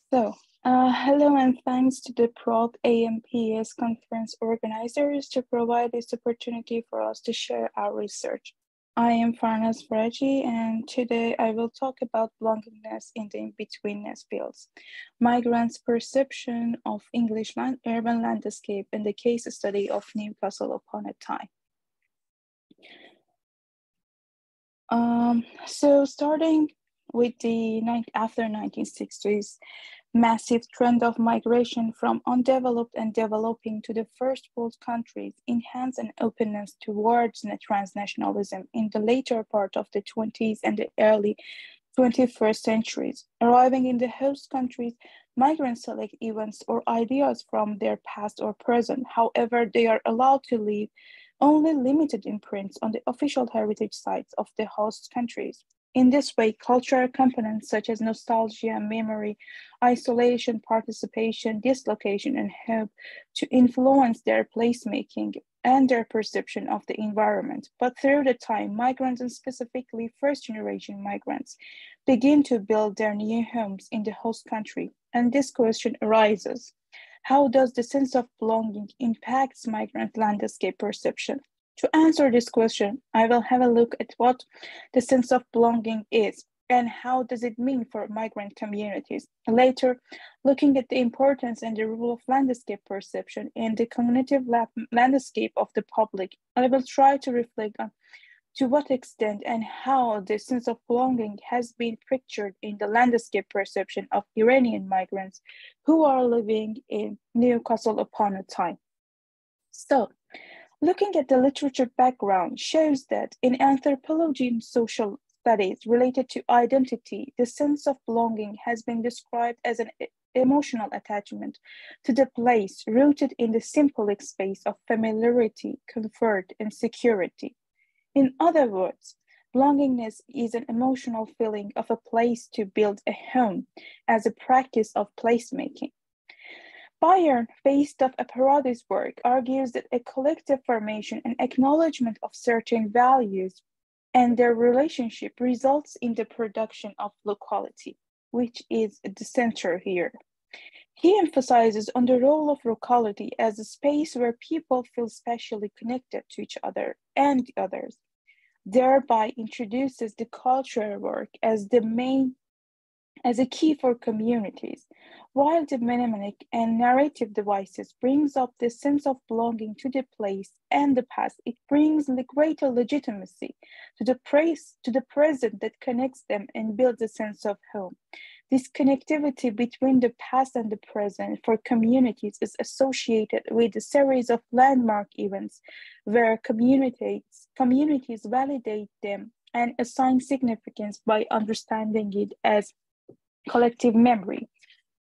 Hello and thanks to the Prague AMPS conference organizers to provide this opportunity for us to share our research. I am Faraji, and today I will talk about belongingness in the in-betweenness fields, migrants' perception of English urban landscape, and the case study of Newcastle Upon Tyne. Starting with the after 1960s, massive trend of migration from undeveloped and developing to the first world countries enhanced an openness towards transnationalism in the later part of the 20s and the early 21st centuries. Arriving in the host countries, migrants select events or ideas from their past or present. However, they are allowed to leave only limited imprints on the official heritage sites of the host countries. In this way, cultural components such as nostalgia, memory, isolation, participation, dislocation, and hope to influence their placemaking and their perception of the environment. But through the time, migrants, and specifically first-generation migrants, begin to build their new homes in the host country. And this question arises: how does the sense of belonging impact migrant landscape perception? To answer this question, I will have a look at what the sense of belonging is and how does it mean for migrant communities. Later, looking at the importance and the role of landscape perception in the cognitive landscape of the public, I will try to reflect on to what extent and how the sense of belonging has been pictured in the landscape perception of Iranian migrants who are living in Newcastle upon Tyne. So, looking at the literature background shows that in anthropology and social studies related to identity, the sense of belonging has been described as an emotional attachment to the place rooted in the symbolic space of familiarity, comfort, and security. In other words, belongingness is an emotional feeling of a place to build a home as a practice of placemaking. Bayern, based off Paradi's work, argues that a collective formation and acknowledgement of certain values and their relationship results in the production of locality, which is the center here. He emphasizes on the role of locality as a space where people feel specially connected to each other and the others, thereby introduces the cultural work as a key for communities, while the mnemonic and narrative devices brings up the sense of belonging to the place and the past. It brings greater legitimacy to the present that connects them and builds a sense of home. This connectivity between the past and the present for communities is associated with a series of landmark events where communities validate them and assign significance by understanding it as collective memory.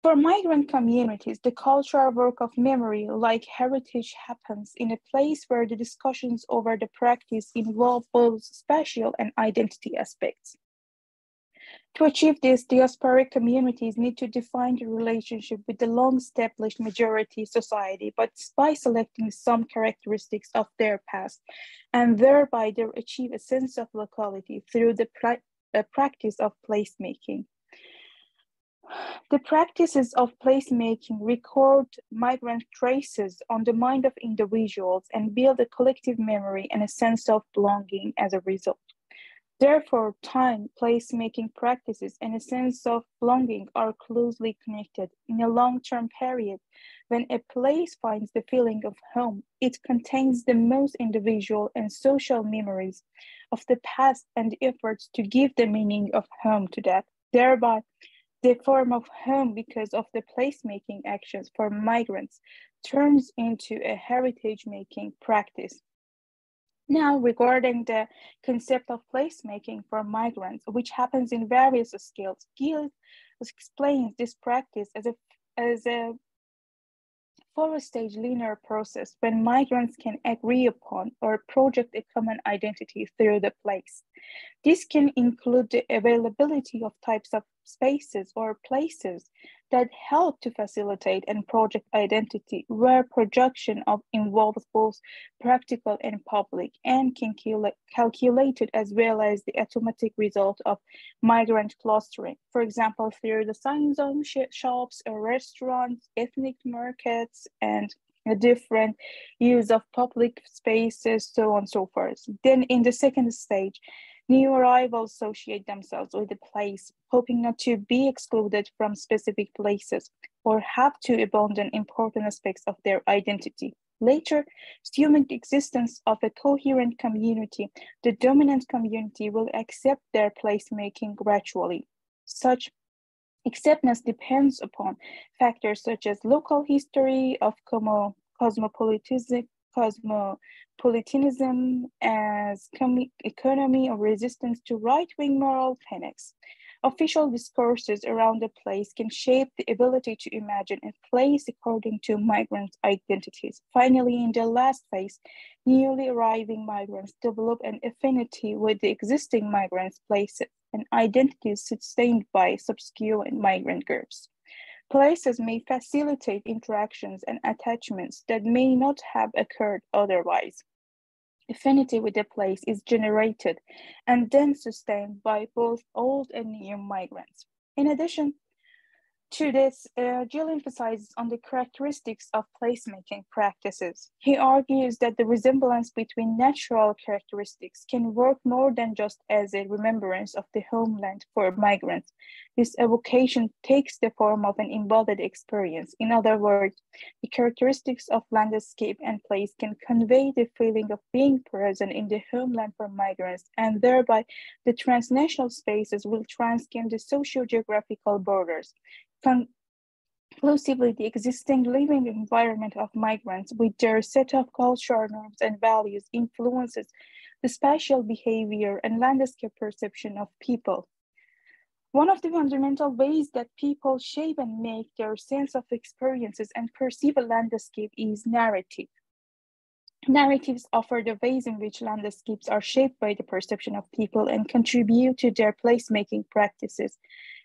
For migrant communities, the cultural work of memory, like heritage, happens in a place where the discussions over the practice involve both spatial and identity aspects. To achieve this, diasporic communities need to define the relationship with the long-established majority society, but by selecting some characteristics of their past, and thereby they achieve a sense of locality through the practice of placemaking. The practices of placemaking record migrant traces on the mind of individuals and build a collective memory and a sense of belonging as a result. Therefore, time, placemaking practices, and a sense of belonging are closely connected. In a long-term period, when a place finds the feeling of home, it contains the most individual and social memories of the past and the efforts to give the meaning of home to that. Thereby, the form of home, because of the placemaking actions for migrants, turns into a heritage-making practice. Now, regarding the concept of placemaking for migrants, which happens in various scales, Gill explains this practice as a four-stage linear process when migrants can agree upon or project a common identity through the place. This can include the availability of types of spaces or places that help to facilitate and project identity, where projection of involves both practical and public and calculated as well as the automatic result of migrant clustering. For example, through the signs on shops or restaurants, ethnic markets, and a different use of public spaces, so on and so forth. Then in the second stage, new arrivals associate themselves with the place, hoping not to be excluded from specific places or have to abandon important aspects of their identity. Later, assuming the existence of a coherent community, the dominant community will accept their placemaking gradually. Such acceptance depends upon factors such as local history of cosmopolitanism, as economy or resistance to right-wing moral panics. Official discourses around a place can shape the ability to imagine a place according to migrant identities. Finally, in the last phase, newly arriving migrants develop an affinity with the existing migrants' places and identities sustained by subsequent migrant groups. Places may facilitate interactions and attachments that may not have occurred otherwise. Affinity with a place is generated and then sustained by both old and new migrants. In addition to this, Gill emphasizes on the characteristics of placemaking practices. He argues that the resemblance between natural characteristics can work more than just as a remembrance of the homeland for migrants. This evocation takes the form of an embodied experience. In other words, the characteristics of landscape and place can convey the feeling of being present in the homeland for migrants, and thereby the transnational spaces will transcend the socio-geographical borders. Conclusively, the existing living environment of migrants with their set of cultural norms and values influences the spatial behavior and landscape perception of people. One of the fundamental ways that people shape and make their sense of experiences and perceive a landscape is narrative. Narratives offer the ways in which landscapes are shaped by the perception of people and contribute to their placemaking practices.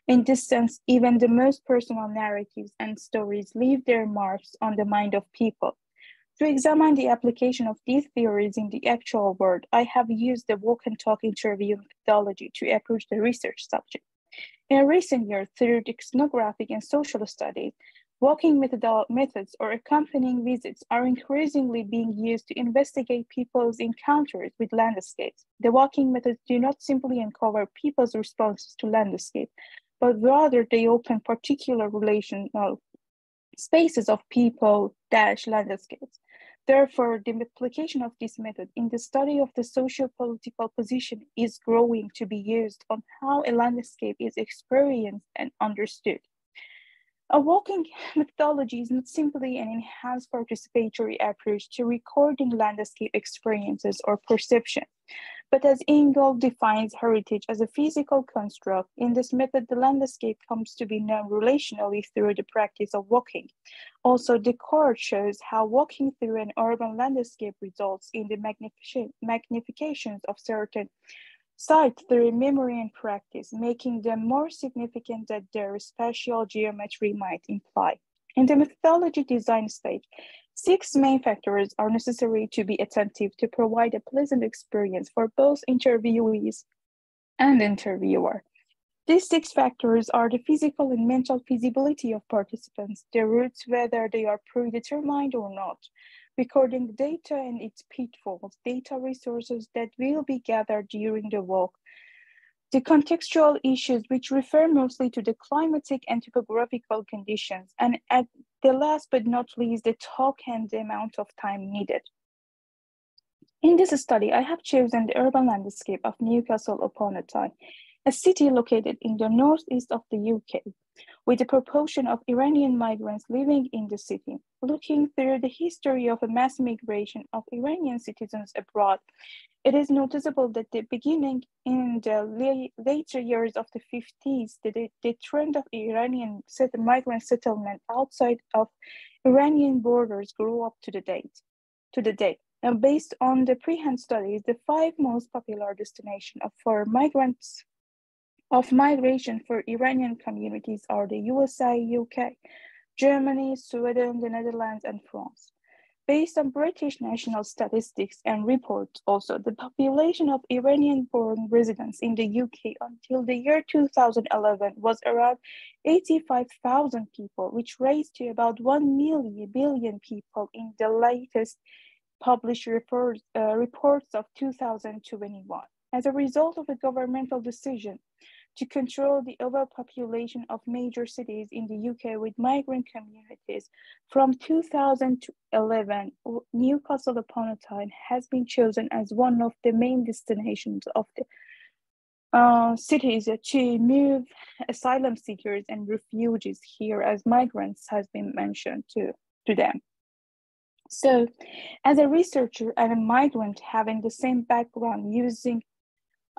In this sense, even the most personal narratives and stories leave their marks on the mind of people. To examine the application of these theories in the actual world, I have used the walk and talk interview methodology to approach the research subject. In recent years, through ethnographic and social studies, walking methods or accompanying visits are increasingly being used to investigate people's encounters with landscapes. The walking methods do not simply uncover people's responses to landscape, but rather they open particular relational spaces of people-landscapes. Therefore, the application of this method in the study of the socio-political position is growing to be used on how a landscape is experienced and understood. A walking methodology is not simply an enhanced participatory approach to recording landscape experiences or perception, but as Ingold defines heritage as a physical construct, in this method, the landscape comes to be known relationally through the practice of walking. Also, Descartes shows how walking through an urban landscape results in the magnifications of certain sites through memory and practice, making them more significant than their spatial geometry might imply. In the methodology design stage, 6 main factors are necessary to be attentive to provide a pleasant experience for both interviewees and interviewer. These 6 factors are the physical and mental feasibility of participants, their routes, whether they are predetermined or not, recording the data and its pitfalls, data resources that will be gathered during the walk, the contextual issues which refer mostly to the climatic and topographical conditions, and at the last but not least, the talk and the amount of time needed. In this study, I have chosen the urban landscape of Newcastle Upon Tyne, a city located in the northeast of the UK, with a proportion of Iranian migrants living in the city. Looking through the history of a mass migration of Iranian citizens abroad, it is noticeable that beginning in the later years of the 50s, the trend of Iranian migrant settlement outside of Iranian borders grew up to the date. Now, based on the pre-hand studies, the 5 most popular destinations for migrants of migration for Iranian communities are the USA, UK, Germany, Sweden, the Netherlands, and France. Based on British national statistics and reports also, the population of Iranian-born residents in the UK until the year 2011 was around 85,000 people, which raised to about 1 billion people in the latest published reports of 2021. As a result of a governmental decision to control the overpopulation of major cities in the UK with migrant communities. From 2011, Newcastle Upon Tyne has been chosen as one of the main destinations of the cities to move asylum seekers and refugees here as migrants has been mentioned to them. So, as a researcher and a migrant having the same background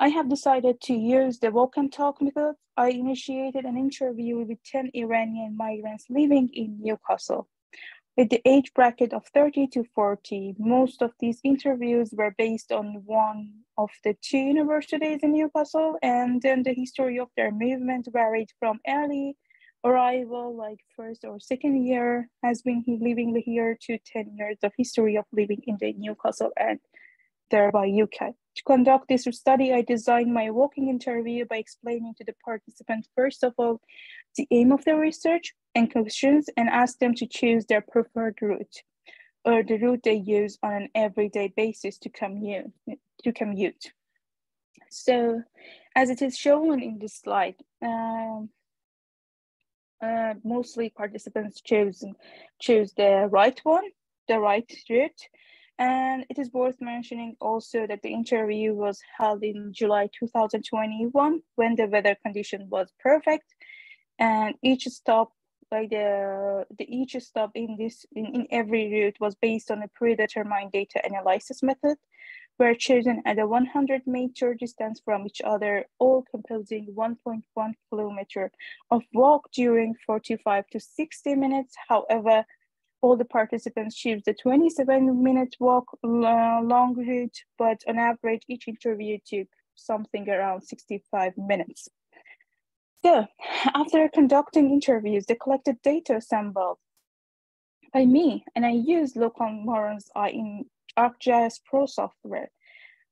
I have decided to use the walk and talk method. I initiated an interview with 10 Iranian migrants living in Newcastle with the age bracket of 30 to 40. Most of these interviews were based on one of the two universities in Newcastle, and then the history of their movement varied from early arrival, like first or second year, has been living here, to 10 years of history of living in the Newcastle and thereby UK. To conduct this study, I designed my walking interview by explaining to the participants, first of all, the aim of the research and questions, and ask them to choose their preferred route or the route they use on an everyday basis to commute. So, as it is shown in this slide, mostly participants choose the right one, the right route. And it is worth mentioning also that the interview was held in July 2021 when the weather condition was perfect, and each stop each stop in every route was based on a predetermined data analysis method, were chosen at a 100-meter distance from each other, all composing 1.1 kilometer of walk during 45 to 60 minutes. However, all the participants choose the 27-minute walk long route, but on average, each interview took something around 65 minutes. So, after conducting interviews, the collected data assembled by me, and I used local morons in ArcGIS Pro software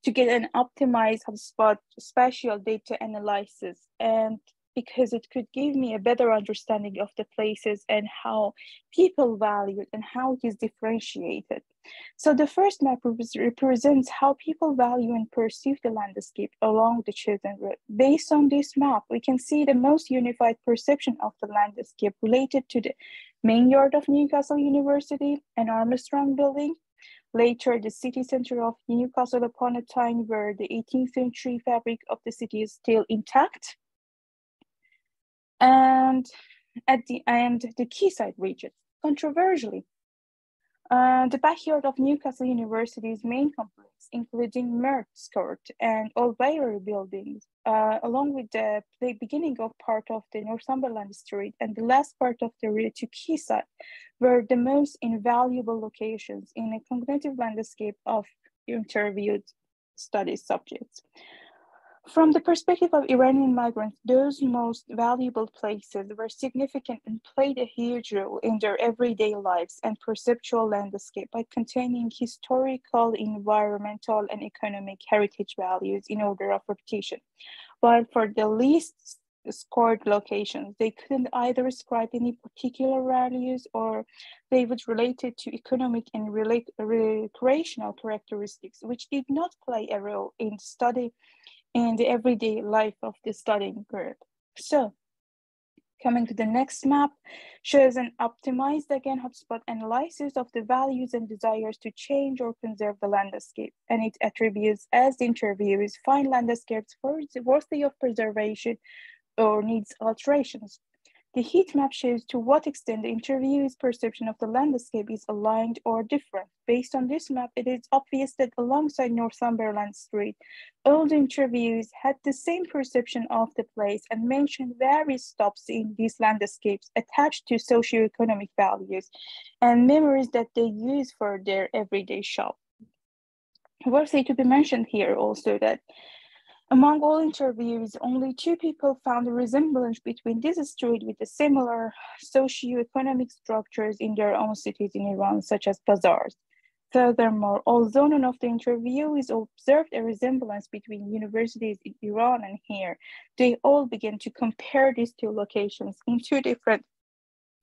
to get an optimized HubSpot spatial data analysis, and because it could give me a better understanding of the places and how people value it and how it is differentiated. So the first map represents how people value and perceive the landscape along the chosen route. Based on this map, we can see the most unified perception of the landscape related to the main yard of Newcastle University and Armstrong Building. Later, the city center of Newcastle Upon Tyne, where the 18th century fabric of the city is still intact. And at the end, the quayside region. Controversially, the backyard of Newcastle University's main complex, including Mertz Court and Old-Bailey buildings, along with the beginning of part of the Northumberland Street and the last part of the route to Quayside, were the most invaluable locations in a cognitive landscape of interviewed study subjects. From the perspective of Iranian migrants, those most valuable places were significant and played a huge role in their everyday lives and perceptual landscape by containing historical, environmental, and economic heritage values in order of repetition. While for the least scored locations, they couldn't either ascribe any particular values or they would relate it to economic and recreational characteristics, which did not play a role in study in the everyday life of the studying group. So, coming to the next map, shows an optimized, again, HubSpot analysis of the values and desires to change or conserve the landscape, and it attributes as the interviewers find landscapes worthy of preservation or needs alterations. The heat map shows to what extent the interviewee's perception of the landscape is aligned or different. Based on this map, it is obvious that alongside Northumberland Street, all the interviewees had the same perception of the place and mentioned various stops in these landscapes attached to socioeconomic values and memories that they use for their everyday shop. Worthy to be mentioned here also that Among all interviewees, only 2 people found a resemblance between this street with the similar socio-economic structures in their own cities in Iran, such as bazaars. Furthermore, although none of the interviewees observed a resemblance between universities in Iran and here, they all began to compare these 2 locations in 2 different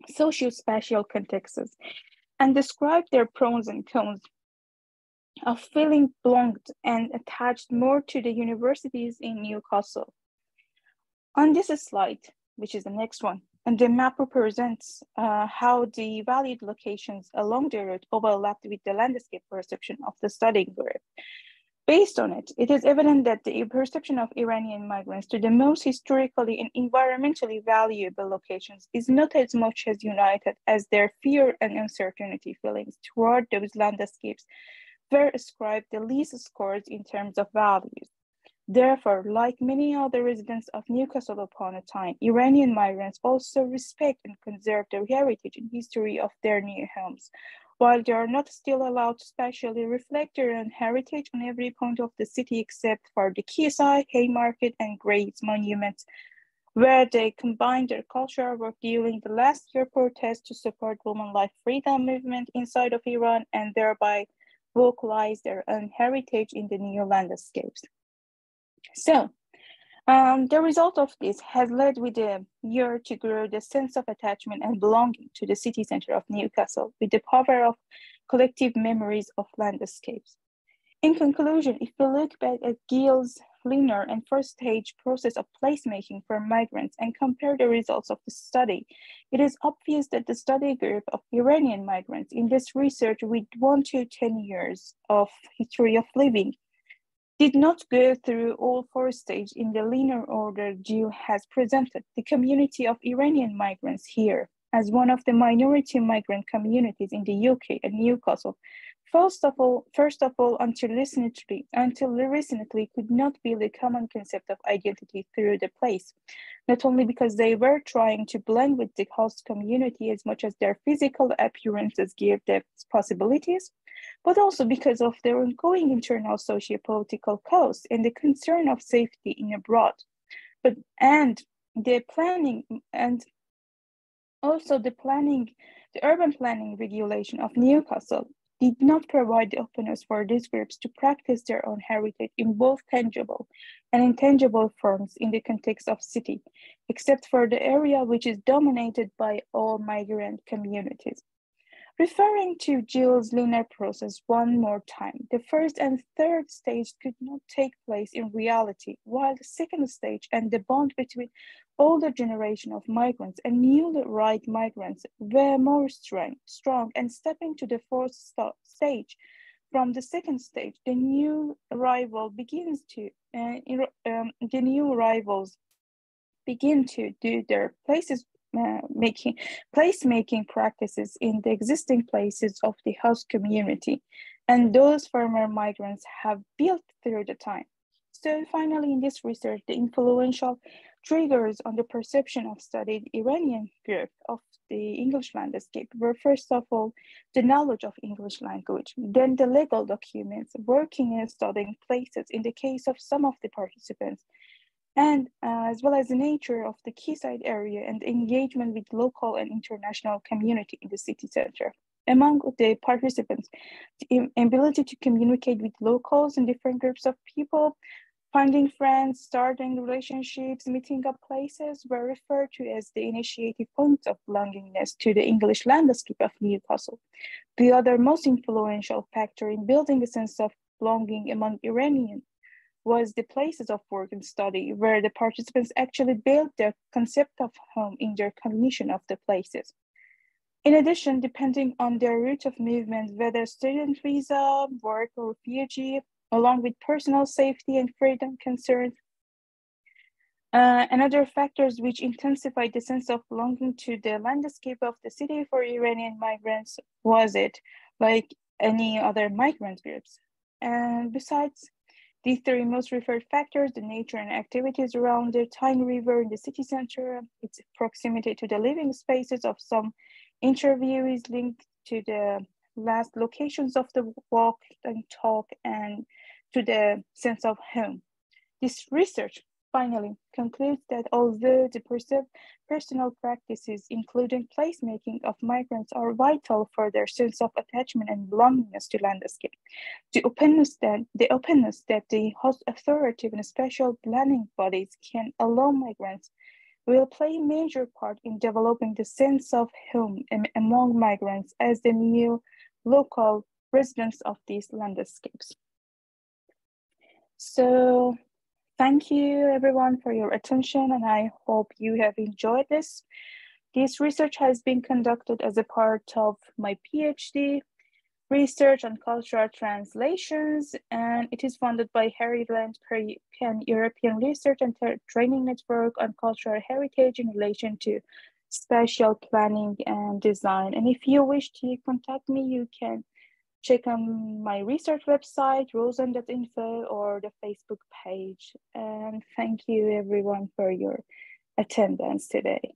socio-spatial contexts and describe their pros and cons of feeling belonged and attached more to the universities in Newcastle. On this slide, which is the next one, and the map represents how the valued locations along the route overlapped with the landscape perception of the studying group. Based on it, it is evident that the perception of Iranian migrants to the most historically and environmentally valuable locations is not as much as united as their fear and uncertainty feelings toward those landscapes were ascribed the least scores in terms of values. Therefore, like many other residents of Newcastle upon Tyne, Iranian migrants also respect and conserve the heritage and history of their new homes, while they are not still allowed to spatially reflect their own heritage on every point of the city except for the Quayside, Haymarket, and Grace monuments, where they combined their cultural work during the last year protest to support women's life freedom movement inside of Iran and thereby vocalize their own heritage in the new landscapes. So, the result of this has led with the year to grow the sense of attachment and belonging to the city center of Newcastle with the power of collective memories of landscapes. In conclusion, if we look back at Gill's linear and first stage process of placemaking for migrants and compare the results of the study, it is obvious that the study group of Iranian migrants in this research with 1 to 10 years of history of living did not go through all 4 stages in the linear order Jill has presented. The community of Iranian migrants here, as one of the minority migrant communities in the UK and Newcastle, first of all, until recently could not build a common concept of identity through the place, not only because they were trying to blend with the host community as much as their physical appearances gave them possibilities, but also because of their ongoing internal socio-political costs and the concern of safety in abroad. The urban planning regulation of Newcastle did not provide the openness for these groups to practice their own heritage in both tangible and intangible forms in the context of city, except for the area which is dominated by all migrant communities. Referring to Gill's linear process one more time, the first and third stage could not take place in reality, while the second stage and the bond between older generation of migrants and newly arrived migrants were more strong, and stepping to the fourth stage. From the second stage, the new arrivals begin to do their placemaking practices in the existing places of the host community, and those former migrants have built through the time. So finally, in this research, the influential triggers on the perception of studied Iranian group of the English landscape were first of all the knowledge of English language, then the legal documents, working and studying places in the case of some of the participants, and as well as the nature of the quayside area and engagement with local and international community in the city center. Among the participants, the ability to communicate with locals and different groups of people, finding friends, starting relationships, meeting up places were referred to as the initiative points of belongingness to the English landscape of Newcastle. The other most influential factor in building a sense of belonging among Iranians was the places of work and study, where the participants actually built their concept of home in their cognition of the places. In addition, depending on their route of movement, whether student visa, work, or refugee, along with personal safety and freedom concerns, and other factors which intensified the sense of belonging to the landscape of the city for Iranian migrants was it, like any other migrant groups. And besides these 3 most referred factors, the nature and activities around the Tyne River in the city center, its proximity to the living spaces of some interviewees linked to the last locations of the walk and talk and to the sense of home. This research finally concludes that although the personal practices, including placemaking of migrants, are vital for their sense of attachment and belongingness to landscape, the openness that the host authority and special planning bodies can allow migrants will play a major part in developing the sense of home among migrants as the new local residents of these landscapes. So thank you everyone for your attention, and I hope you have enjoyed this. This research has been conducted as a part of my PhD research on cultural translations, and it is funded by Heriland Pan-European Research and Training Network on Cultural Heritage in relation to spatial planning and design. And if you wish to contact me, you can check on my research website, rosen.info, or the Facebook page. And thank you everyone for your attendance today.